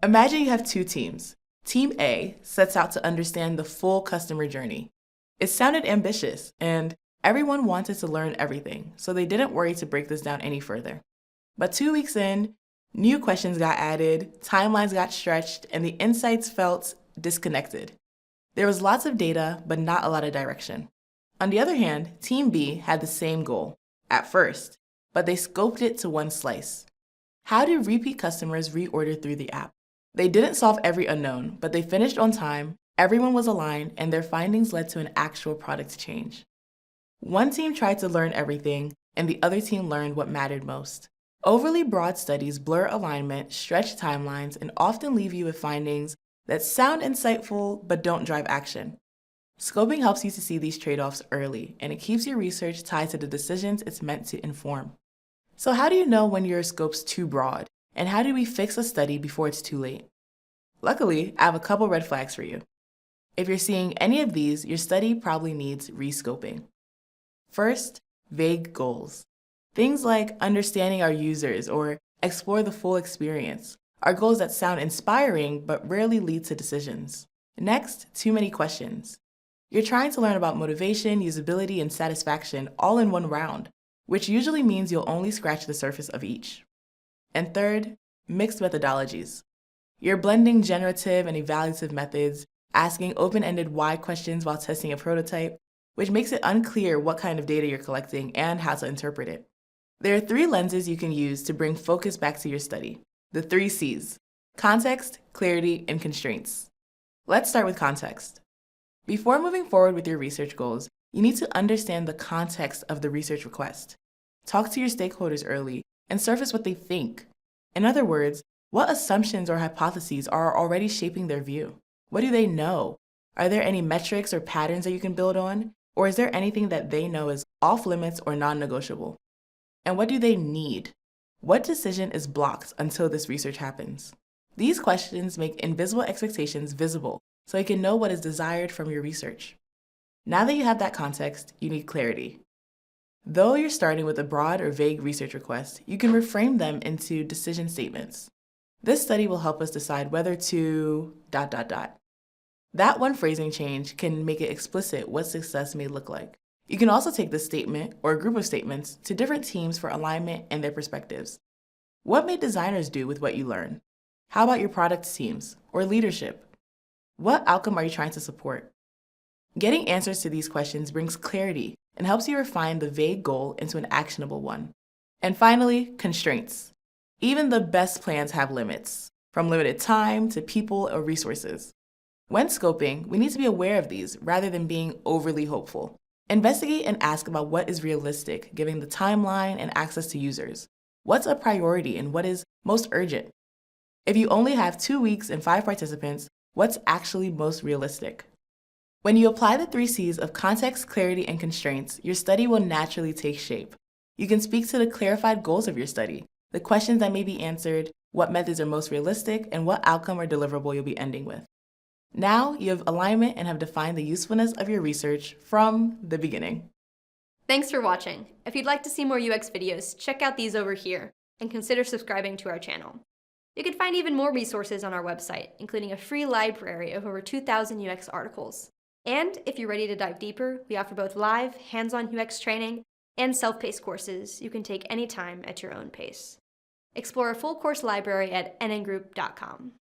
Imagine you have two teams. Team A sets out to understand the full customer journey. It sounded ambitious, and everyone wanted to learn everything, so they didn't worry to break this down any further. But 2 weeks in, new questions got added, timelines got stretched, and the insights felt disconnected. There was lots of data, but not a lot of direction. On the other hand, Team B had the same goal, at first, but they scoped it to one slice. How do repeat customers reorder through the app? They didn't solve every unknown, but they finished on time, everyone was aligned, and their findings led to an actual product change. One team tried to learn everything, and the other team learned what mattered most. Overly broad studies blur alignment, stretch timelines, and often leave you with findings that sound insightful but don't drive action. Scoping helps you to see these trade-offs early, and it keeps your research tied to the decisions it's meant to inform. So how do you know when your scope's too broad? And how do we fix a study before it's too late? Luckily, I have a couple red flags for you. If you're seeing any of these, your study probably needs rescoping. First, vague goals. Things like understanding our users or explore the full experience are goals that sound inspiring but rarely lead to decisions. Next, too many questions. You're trying to learn about motivation, usability, and satisfaction all in one round, which usually means you'll only scratch the surface of each. And third, mixed methodologies. You're blending generative and evaluative methods, asking open-ended why questions while testing a prototype, which makes it unclear what kind of data you're collecting and how to interpret it. There are 3 lenses you can use to bring focus back to your study. The 3 C's: context, clarity, and constraints. Let's start with context. Before moving forward with your research goals, you need to understand the context of the research request. Talk to your stakeholders early and surface what they think. In other words, what assumptions or hypotheses are already shaping their view? What do they know? Are there any metrics or patterns that you can build on? Or is there anything that they know is off limits or non-negotiable? And what do they need? What decision is blocked until this research happens? These questions make invisible expectations visible so you can know what is desired from your research. Now that you have that context, you need clarity. Though you're starting with a broad or vague research request, you can reframe them into decision statements. This study will help us decide whether to ... That one phrasing change can make it explicit what success may look like. You can also take this statement or a group of statements to different teams for alignment and their perspectives. What may designers do with what you learn? How about your product teams or leadership? What outcome are you trying to support? Getting answers to these questions brings clarity and helps you refine the vague goal into an actionable one. And finally, constraints. Even the best plans have limits, from limited time to people or resources. When scoping, we need to be aware of these rather than being overly hopeful. Investigate and ask about what is realistic, given the timeline and access to users. What's a priority and what is most urgent? If you only have 2 weeks and 5 participants, what's actually most realistic? When you apply the 3 C's of context, clarity, and constraints, your study will naturally take shape. You can speak to the clarified goals of your study, the questions that may be answered, what methods are most realistic, and what outcome or deliverable you'll be ending with. Now you have alignment and have defined the usefulness of your research from the beginning. Thanks for watching. If you'd like to see more UX videos, check out these over here, and consider subscribing to our channel. You can find even more resources on our website, including a free library of over 2,000 UX articles. And if you're ready to dive deeper, we offer both live, hands-on UX training and self-paced courses you can take anytime at your own pace. Explore a full course library at nngroup.com.